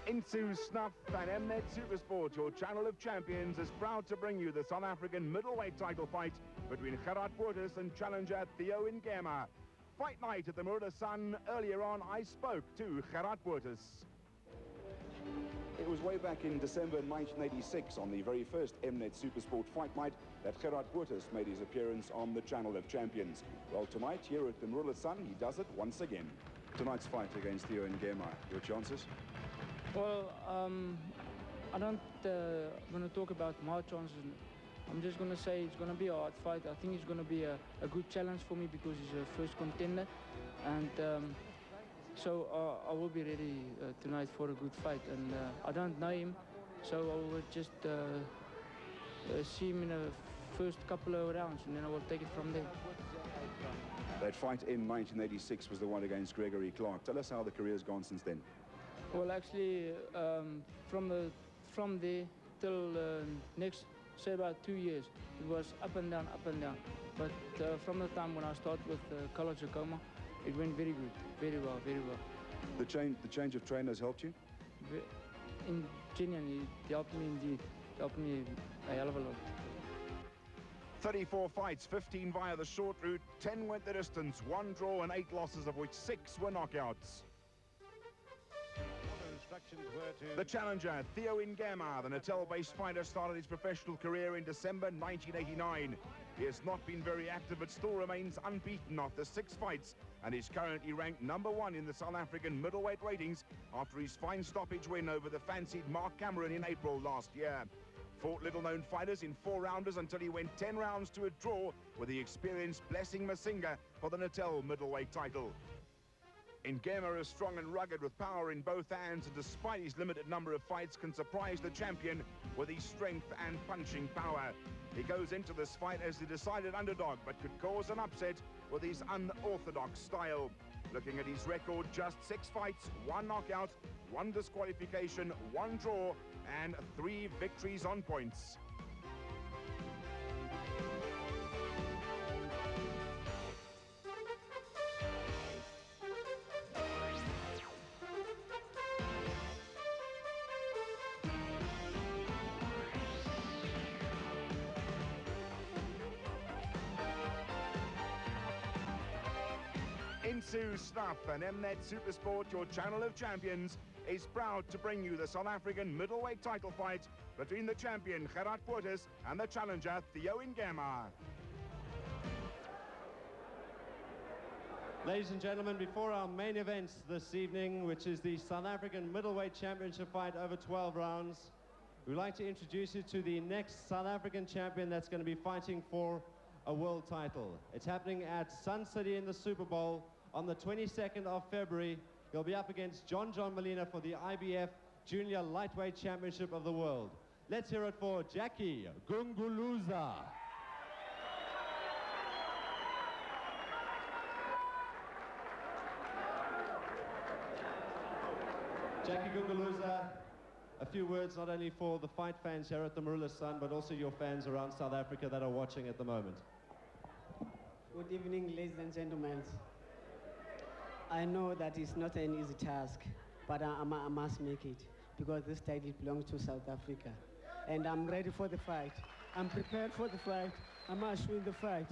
Into Snuff and Mnet Supersport, your channel of champions, is proud to bring you the South African middleweight title fight between Gerhard and challenger Theo Negema. Fight night at the Marula Sun. Earlier on, I spoke to Gerhard. It was way back in December 1986 on the very first Mnet Supersport fight night that Gerhard made his appearance on the channel of champions. Well, tonight here at the Marula Sun, he does it once again. Tonight's fight against Theo Negema, your chances? Well, I don't want to talk about my chances. I'm just going to say it's going to be a hard fight. I think it's going to be a good challenge for me because he's a first contender. And so I will be ready tonight for a good fight. And I don't know him, so I will just see him in the first couple of rounds, and then I will take it from there. That fight in 1986 was the one against Gregory Clark. Tell us how the career's gone since then. Well, actually, from there till next, say about 2 years, it was up and down, up and down. But from the time when I started with College Negema, it went very good, very well, very well. The change of trainers helped you? Genuinely, it helped me indeed. It helped me a hell of a lot. 34 fights, 15 via the short route, 10 went the distance, 1 draw and 8 losses, of which 6 were knockouts. The challenger, Theo Negema, the Natal-based fighter, started his professional career in December 1989. He has not been very active but still remains unbeaten after 6 fights and is currently ranked #1 in the South African middleweight ratings after his fine stoppage win over the fancied Mark Cameron in April last year. Fought little-known fighters in 4-rounders until he went 10 rounds to a draw with the experienced Blessing Masinga for the Natal middleweight title. Negema is strong and rugged with power in both hands, and despite his limited number of fights can surprise the champion with his strength and punching power. He goes into this fight as the decided underdog but could cause an upset with his unorthodox style. Looking at his record, just 6 fights, 1 knockout, 1 disqualification, 1 draw and 3 victories on points. Into Snuff and Mnet Supersport, your channel of champions, is proud to bring you the South African middleweight title fight between the champion Gerhard and the challenger Theo Negema. Ladies and gentlemen, before our main events this evening, which is the South African middleweight championship fight over 12 rounds, we'd like to introduce you to the next South African champion that's going to be fighting for a world title. It's happening at Sun City in the Super Bowl on the 22nd of February. He'll be up against John Molina for the IBF Junior Lightweight Championship of the World. Let's hear it for Jackie Gunguluza. Jackie Gunguluza, a few words not only for the fight fans here at the Marula Sun, but also your fans around South Africa that are watching at the moment. Good evening, ladies and gentlemen. I know that it's not an easy task, but I must make it because this title belongs to South Africa. And I'm ready for the fight. I'm prepared for the fight. I must win the fight.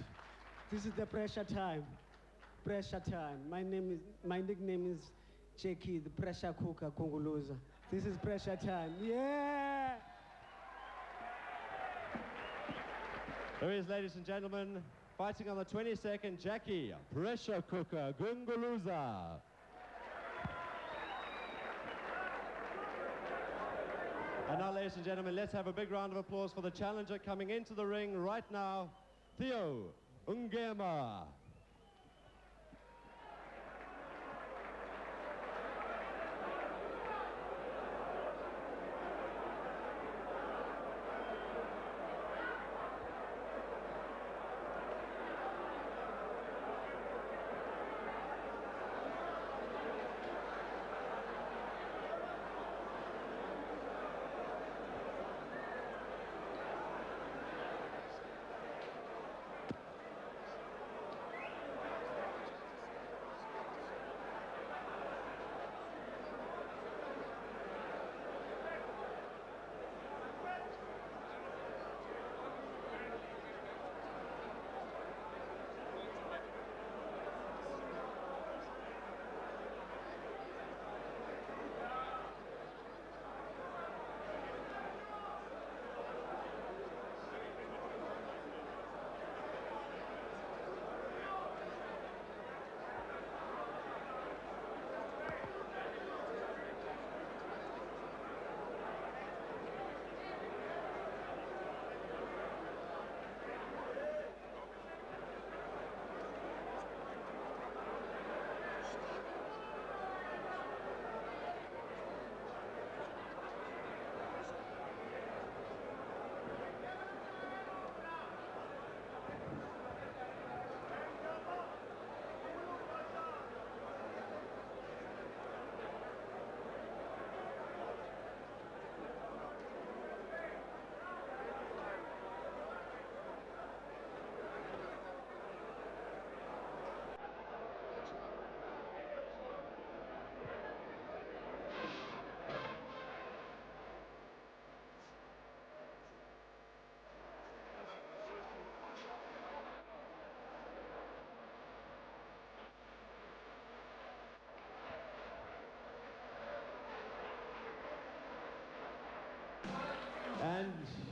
This is the pressure time. Pressure time. My nickname is Jackie, the pressure cooker, Gunguluza. This is pressure time. Yeah! There he is, ladies and gentlemen, fighting on the 22nd, Jackie, pressure cooker, Gunguluza. And now, ladies and gentlemen, let's have a big round of applause for the challenger coming into the ring right now, Theo Negema.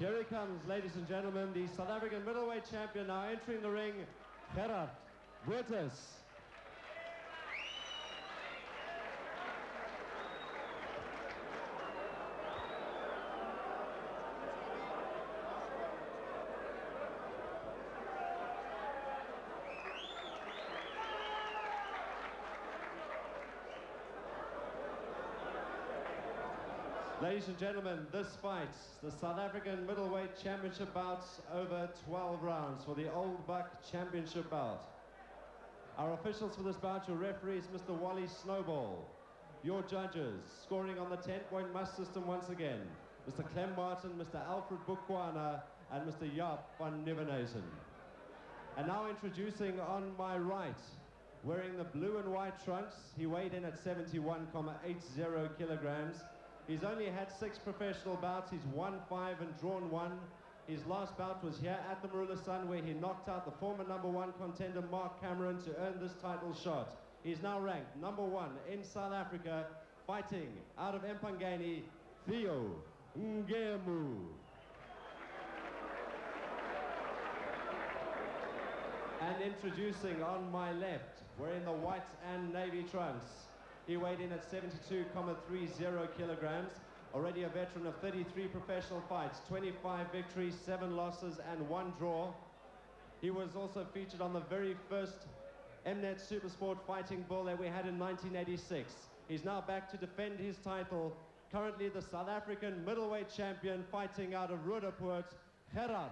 Here he comes, ladies and gentlemen, the South African middleweight champion now entering the ring, Gerhard. Ladies and gentlemen, this fight, the South African middleweight championship bouts over 12 rounds for the Old Buck championship bout. Our officials for this bout, your referees, Mr. Wally Snowball. Your judges, scoring on the 10-point must system once again, Mr. Clem Martin, Mr. Alfred Bukwana, and Mr. Jaap van Nieuwenhuizen. And now introducing on my right, wearing the blue and white trunks, he weighed in at 71.80 kilograms. He's only had 6 professional bouts. He's won 5 and drawn 1. His last bout was here at the Marula Sun, where he knocked out the former #1 contender Mark Cameron to earn this title shot. He's now ranked #1 in South Africa, fighting out of Empangeni, Theo Negema. And introducing on my left, wearing the white and navy trunks, he weighed in at 72.30 kilograms, already a veteran of 33 professional fights, 25 victories, 7 losses, and 1 draw. He was also featured on the very first Mnet Supersport fighting bull that we had in 1986. He's now back to defend his title, currently the South African middleweight champion, fighting out of Roodepoort, Gerhard.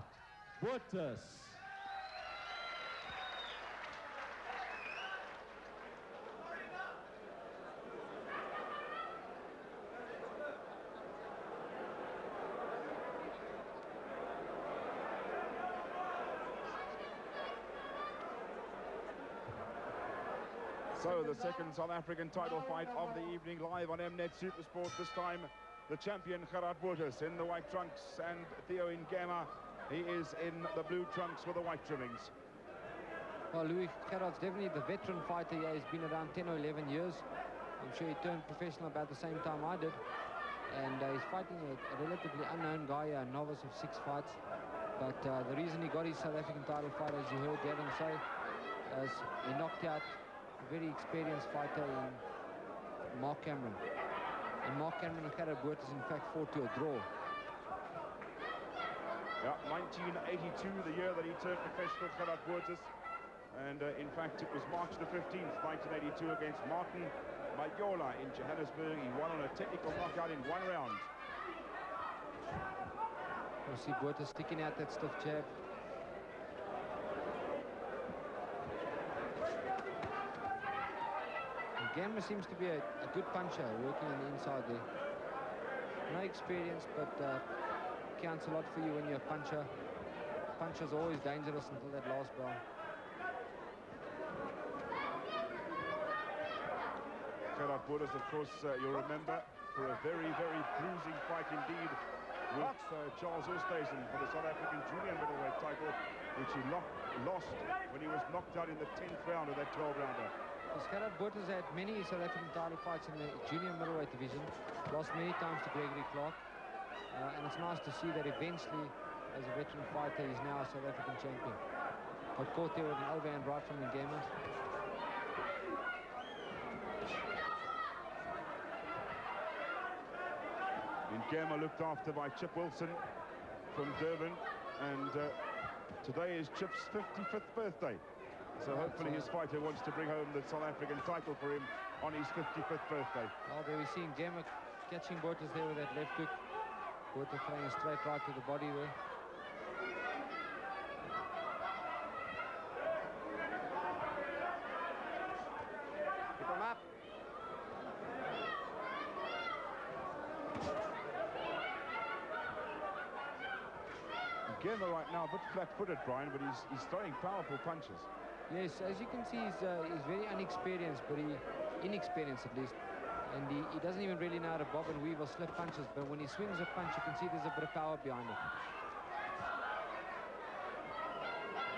So the second South African title fight of the evening, live on Mnet Supersport. This time the champion Gerhard in the white trunks, and Theo Negema, he is in the blue trunks with the white trimmings. Well, Louis, Gerhard's definitely the veteran fighter here. He's been around 10 or 11 years. I'm sure he turned professional about the same time I did. And he's fighting a relatively unknown guy, a novice of 6 fights. But the reason he got his South African title fight, as you heard Devin say, is he knocked out a very experienced fighter in Mark Cameron. And Mark Cameron and Gerhard in fact fought to a draw. Yeah, 1982, the year that he turned professional, Gerhard. And in fact, it was March the 15th, 1982, against Martin Mayola in Johannesburg. He won on a technical knockout in 1 round. You see Botha sticking out that stiff jab. Negema seems to be a good puncher, working on the inside there. No experience, but counts a lot for you when you're a puncher. Puncher's always dangerous until that last bell. Gerhard, of course, you'll remember, for a very, very bruising fight indeed with Charles Oosthuizen for the South African junior middleweight title, which he lost when he was knocked out in the 10th round of that 12-rounder. Gerhard has had many South African title fights in the junior middleweight division, lost many times to Gregory Clark, and it's nice to see that eventually, as a veteran fighter, he's now a South African champion. Got caught there with an overhand right from Negema. Negema looked after by Chip Wilson from Durban, and today is Chip's 55th birthday. So hopefully his fighter wants to bring home the South African title for him on his 55th birthday. Oh, there we're seeing Negema catching Botha there with that left hook. Botha throwing a straight right to the body there. Pick him up. Negema right now a bit flat-footed, Brian, but he's throwing powerful punches. Yes, as you can see, he's very inexperienced, at least. And he doesn't even really know how to bob and weave or slip punches, but when he swings a punch, you can see there's a bit of power behind it.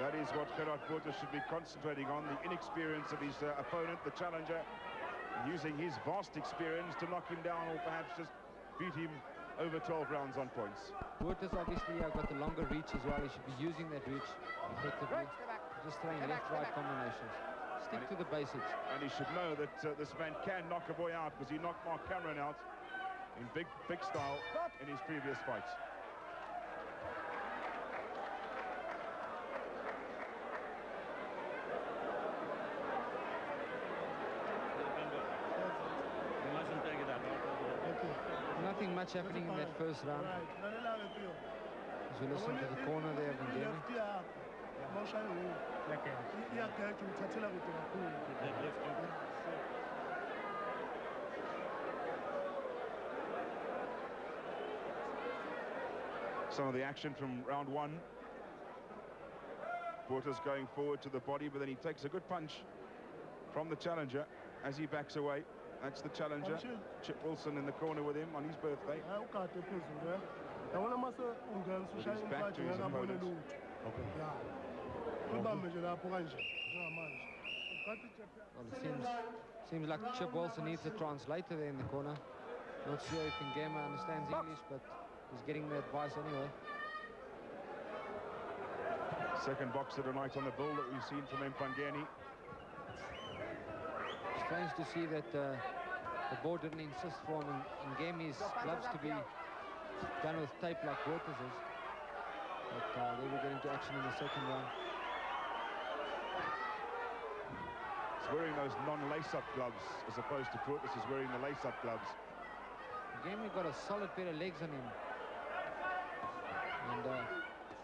That is what Gerhard should be concentrating on, the inexperience of his opponent, the challenger, using his vast experience to knock him down or perhaps just beat him over 12 rounds on points. Botha's obviously got the longer reach as well. He should be using that reach effectively. Just throwing left-right combinations. Stick to the basics. And he should know that this man can knock a boy out, because he knocked Mark Cameron out in big style in his previous fights. Nothing much happening in that first round. As we listen to the corner there of Negema. Some of the action from round one. Botha's going forward to the body, but then he takes a good punch from the challenger as he backs away. That's the challenger. Chip Wilson in the corner with him on his birthday. With his back to his opponent. Well, it seems like Chip Wilson needs a translator there in the corner. Not sure if Negema understands English, but he's getting the advice anyway. Second boxer tonight on the bill that we've seen from Mpangeni. Strange to see that the board didn't insist for him Ngemi's gloves to be done with tape like Botha's is. But they will get into action in the second round. He's wearing those non-lace-up gloves as opposed to Botha's is wearing the lace-up gloves. Ngemi got a solid pair of legs on him. And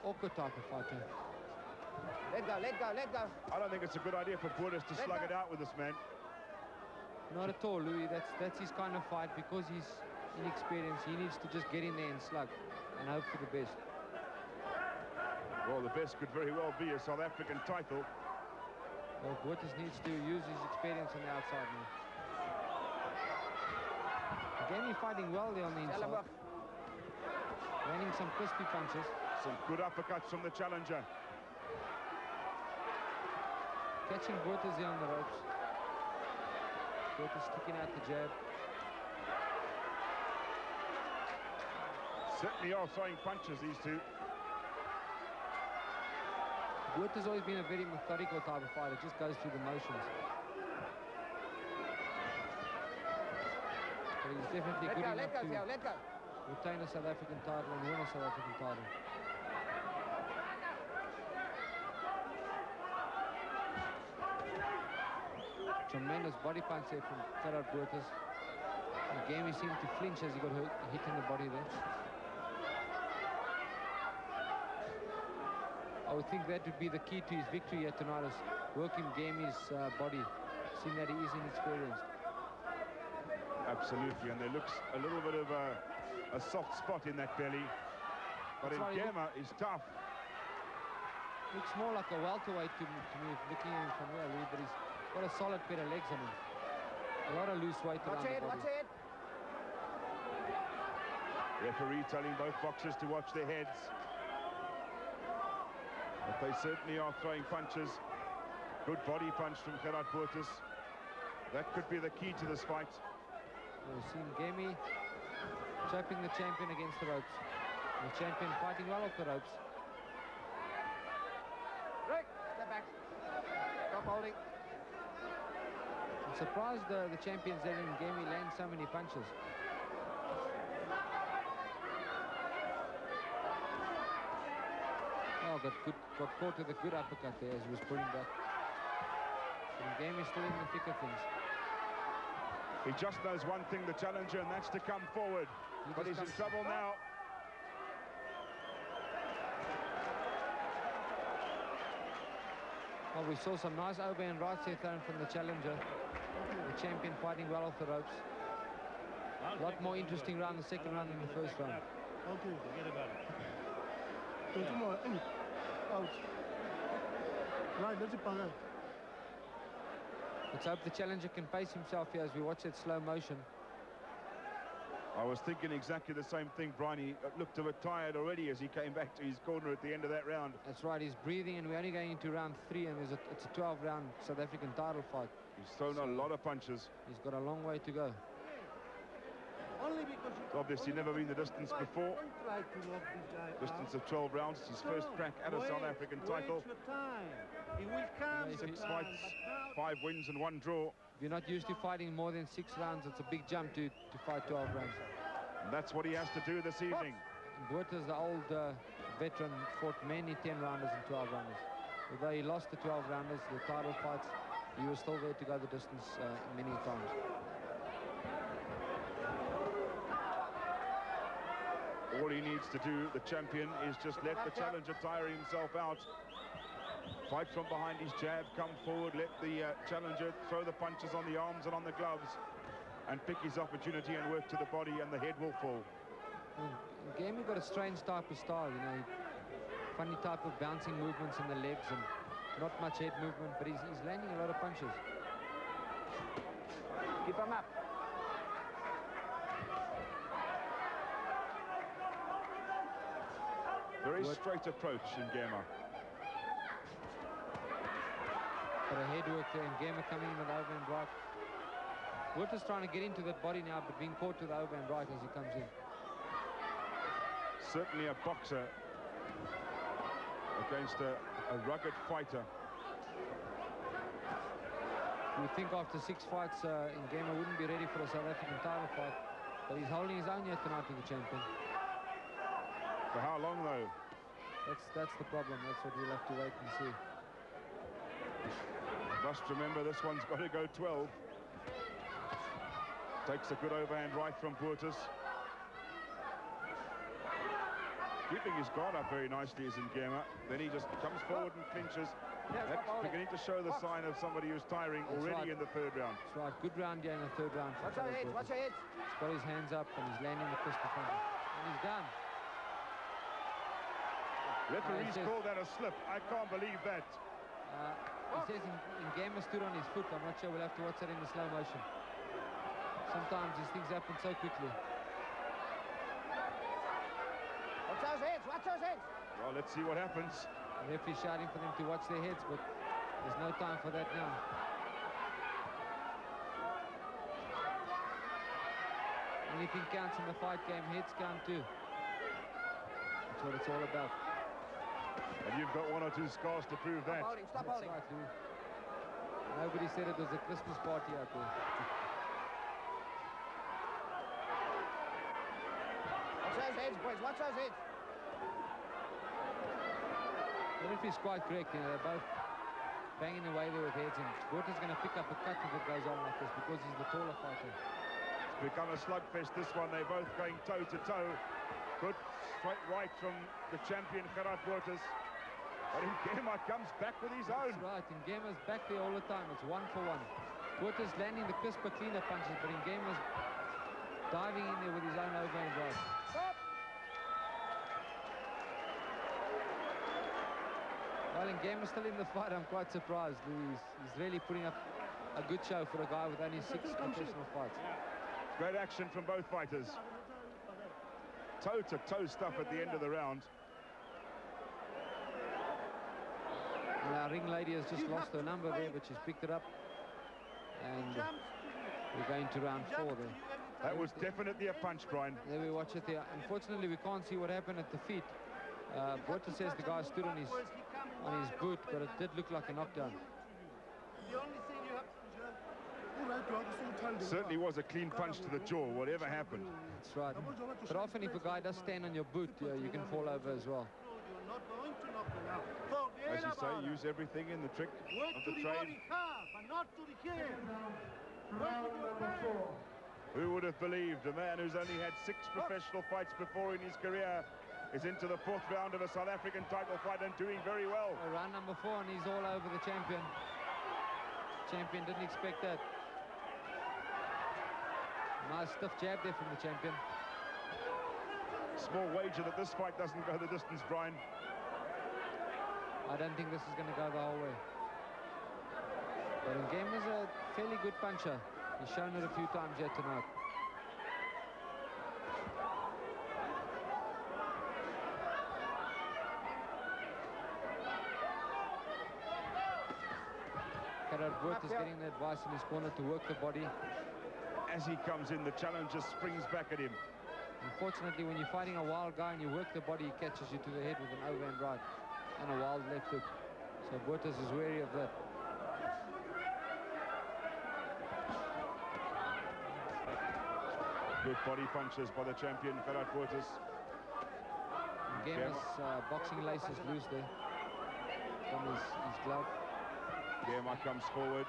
awkward type of fighter. Let go, let go, let go. I don't think it's a good idea for Botha's to slug it out with this man. Not at all, Louis. That's his kind of fight. Because he's inexperienced, he needs to just get in there and slug and hope for the best. Well, the best could very well be a South African title. Well, Botha's needs to use his experience on the outside now. Ngemi fighting well there on the inside. Landing some crispy punches. Some good uppercuts from the challenger. Catching Botha's there on the ropes. Botha's sticking out the jab. Certainly are throwing punches, these two. Botha's always been a very methodical type of fighter, just goes through the motions. But he's definitely good enough to retain a South African title and win a South African title. Tremendous body punch there from Gerhard Botha's. Negema seemed to flinch as he got hit in the body there. I would think that would be the key to his victory here tonight, is working Negema's body, seeing that he is inexperienced. Absolutely, and there looks a little bit of a soft spot in that belly. But Negema is tough. Looks more like a welterweight to me, looking at him from here, Louis, but he's got a solid pair of legs on him. A lot of loose weight around the body. Watch it. Referee telling both boxers to watch their heads. But they certainly are throwing punches. Good body punch from Gerhard Botha's. That could be the key to this fight. We've seen Negema trapping the champion against the ropes. The champion fighting well off the ropes. Rick, step back. Stop holding. I'm surprised the champion's letting Negema land so many punches. Oh, got caught with a good uppercut there as he was pulling back. So Negema is still in the thick of things. He just knows one thing, the challenger, and that's to come forward. But he's in trouble now. Well, we saw some nice overhand rights here thrown from the challenger. The champion fighting well off the ropes. A lot more interesting round the second round than the first round. Okay. Forget about it. More. Out. Right, let's it. Let's hope the challenger can pace himself here as we watch that slow motion. I was thinking exactly the same thing, Brian. He looked a bit tired already as he came back to his corner at the end of that round. That's right, he's breathing, and we're only going into round 3, and it's a 12-round South African title fight. He's thrown a lot of punches. He's got a long way to go. Only It's obviously never been the distance before. Distance of 12 rounds. It's his first crack at a South African title. 6 fights, 5 wins and 1 draw. If you're not used to fighting more than 6 rounds, it's a big jump to fight 12 rounds. And that's what he has to do this evening. Botha's the old veteran, fought many 10-rounders and 12-rounders. Although he lost the 12-rounders, the title fights, he was still there to go the distance many times. All he needs to do, the champion, is just let the challenger tire himself out. Fight from behind his jab, come forward, let the challenger throw the punches on the arms and on the gloves, and pick his opportunity and work to the body, and the head will fall. Negema got a strange type of style, you know, funny type of bouncing movements in the legs and not much head movement, but he's landing a lot of punches. Keep him up. Very straight approach in Negema. But a head work there, and Negema coming in with overhand right. Botha's trying to get into that body now, but being caught with the overhand right as he comes in. Certainly a boxer against a rugged fighter. You would think after 6 fights, Negema wouldn't be ready for a South African title fight, but he's holding his own yet tonight with the champion. For how long, though? That's the problem. That's what we'll have to wait and see. Must remember, this one's got to go 12. Takes a good overhand right from Botha. Keeping his guard up very nicely is Negema. Then he just comes forward and clinches. That's beginning to show the sign of somebody who's tiring already in the 3rd round. That's right. Good round here in the 3rd round. Watch your head, watch your head. He's got his hands up and he's landing the pistol punch. And he's done. Referees call that a slip. I can't believe that. He says Negema stood on his foot. I'm not sure. We'll have to watch that in the slow motion. Sometimes these things happen so quickly. Watch those heads, watch those heads. Well, let's see what happens. The referee's shouting for them to watch their heads, but there's no time for that now. Anything counts in the fight game. Heads count too. That's what it's all about. And you've got 1 or 2 scars to prove that. Stop holding, stop That's holding. right, Lou. Nobody said it was a Christmas party out there. Watch those heads, boys, watch those heads. The referee's quite correct, you know, they're both banging away there with heads, and Botha's going to pick up a cut if it goes on like this because he's the taller fighter. It's become a slugfest, this one. They're both going toe-to-toe. Good straight right from the champion, Gerhard. But Negema comes back with his own. That's right, Negema's back there all the time. It's 1 for 1. Botha's landing the crisper, cleaner punches, but Negema's diving in there with his own overhand right. Stop. Well, Negema's still in the fight. I'm quite surprised. He's really putting up a good show for a guy with only 6 professional fights. Great action from both fighters. Toe-to-toe stuff at the end of the round. And our ring lady has just lost her number there, but she's picked it up. And we're going to round 4 there. That was definitely a punch, Brian. There we watch it there. Unfortunately, we can't see what happened at the feet. Botha says the guy stood on his boot, but it did look like a knockdown. Certainly was a clean punch to the jaw, whatever happened. That's right. But often if a guy does stand on your boot, you can fall over as well. As you say, use everything in the trick of the trade. Who would have believed a man who's only had 6 professional fights before in his career is into the 4th round of a South African title fight and doing very well. Round number 4 and he's all over the champion. Champion didn't expect that. Nice stiff jab there from the champion. Small wager that this fight doesn't go the distance, Brian. I don't think this is going to go the whole way. But Negema's a fairly good puncher. He's shown it a few times yet tonight. Gerhard is getting the advice in his corner to work the body. As he comes in, the challenger springs back at him. Unfortunately, when you're fighting a wild guy and you work the body, he catches you to the head with an overhand right and a wild left hook. So Bottas is wary of that. Good body punches by the champion, Gerhard Bottas. Negema's boxing lace is loose there from his glove. Negema comes forward.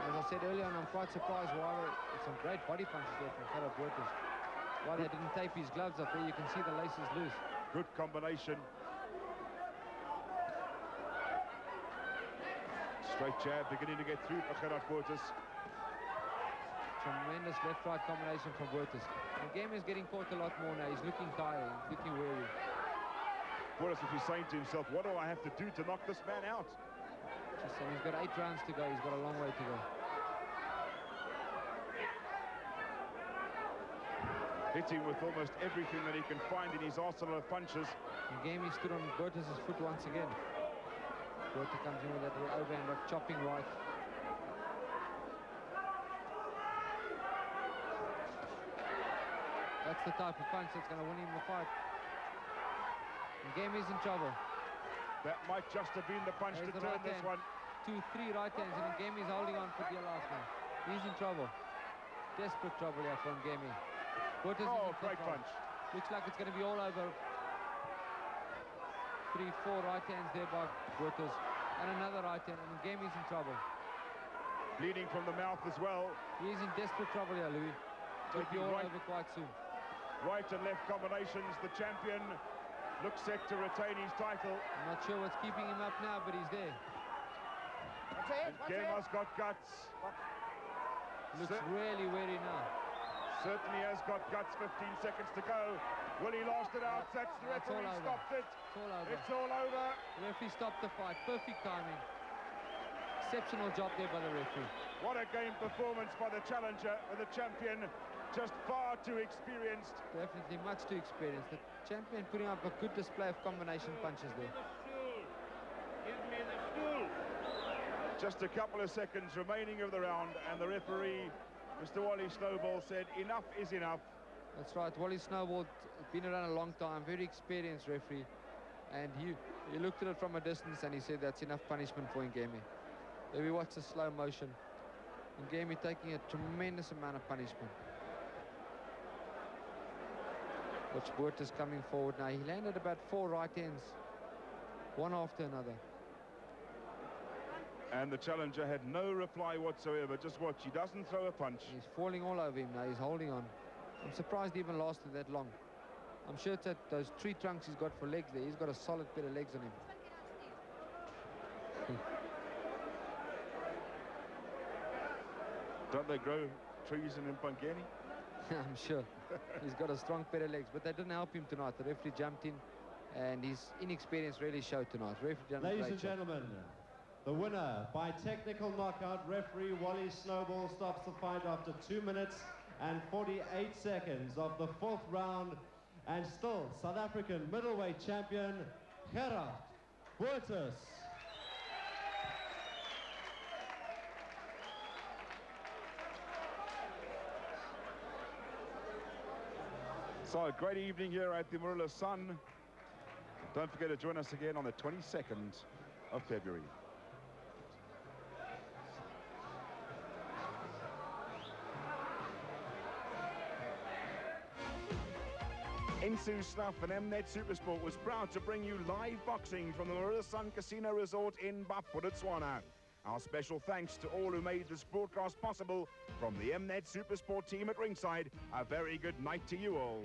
As I said earlier, and I'm quite surprised why some great body punches there from Gerhard Bottas. Why they didn't tape his gloves up there, you can see the lace is loose. Good combination. Straight jab beginning to get through for Gerhard Bottas. Tremendous left-right combination from Bottas. Negema is getting caught a lot more now. He's looking tired, he's looking weary. Bottas will be saying to himself, what do I have to do to knock this man out? Just saying, he's got 8 rounds to go. He's got a long way to go. Hitting with almost everything that he can find in his arsenal of punches. Negema stood on Bottas' foot once again. Bottas comes in with that overhand right, chopping right. That's the type of punch that's going to win him the fight. Negema is in trouble. That might just have been the punch There's to the turn right this hand. one. 2, 3 right hands, and Negema is holding on for dear life now. He's in trouble. Desperate trouble here for Negema. Bottas is in Great trouble. punch. Looks like it's going to be all over. 3, 4 right hands there by Bottas. And another right hand, and Negema is in trouble. Bleeding from the mouth as well. He is in desperate trouble here, Louis. Could be all Right. over quite soon. Right and left combinations. The champion looks set to retain his title. I'm not sure what's keeping him up now, but he's there. What's it? What's Negema's it? got guts. Looks really weary now. Certainly has got guts. 15 seconds to go. Will he last it out? That's the That's all referee over. stopped it. It's all over. It's all over. The referee stopped the fight. Perfect timing. Exceptional job there by the referee. What a game performance by the challenger and the champion. Just far too experienced. Definitely much too experienced. The champion putting up a good display of combination punches there. Just a couple of seconds remaining of the round, and the referee, Mr. Wally Snowball, said enough is enough. That's right. Wally Snowball, been around a long time, very experienced referee. And he looked at it from a distance and he said that's enough punishment for Negema. There we watch the slow motion. Negema taking a tremendous amount of punishment. Watch Bottas coming forward now. He landed about 4 right hands, one after another. And the challenger had no reply whatsoever. Just watch, he doesn't throw a punch. He's falling all over him now. He's holding on. I'm surprised he even lasted that long. I'm sure it's at those tree trunks he's got for legs there. He's got a solid pair of legs on him. Don't they grow trees in Mpangeni? I'm sure. He's got a strong pair of legs, but that didn't help him tonight. The referee jumped in, and his inexperience really showed tonight. Referee done a Ladies great and job. gentlemen, the winner by technical knockout, referee Wally Snowball stops the fight after 2 minutes and 48 seconds of the 4th round, and still South African middleweight champion Gerhard Bottas. So a great evening here at the Marula Sun. Don't forget to join us again on the 22nd of February. Insu Snuff and Mnet Supersport was proud to bring you live boxing from the Marula Sun Casino Resort in Botswana. Our special thanks to all who made this broadcast possible. From the Mnet Supersport team at ringside, a very good night to you all.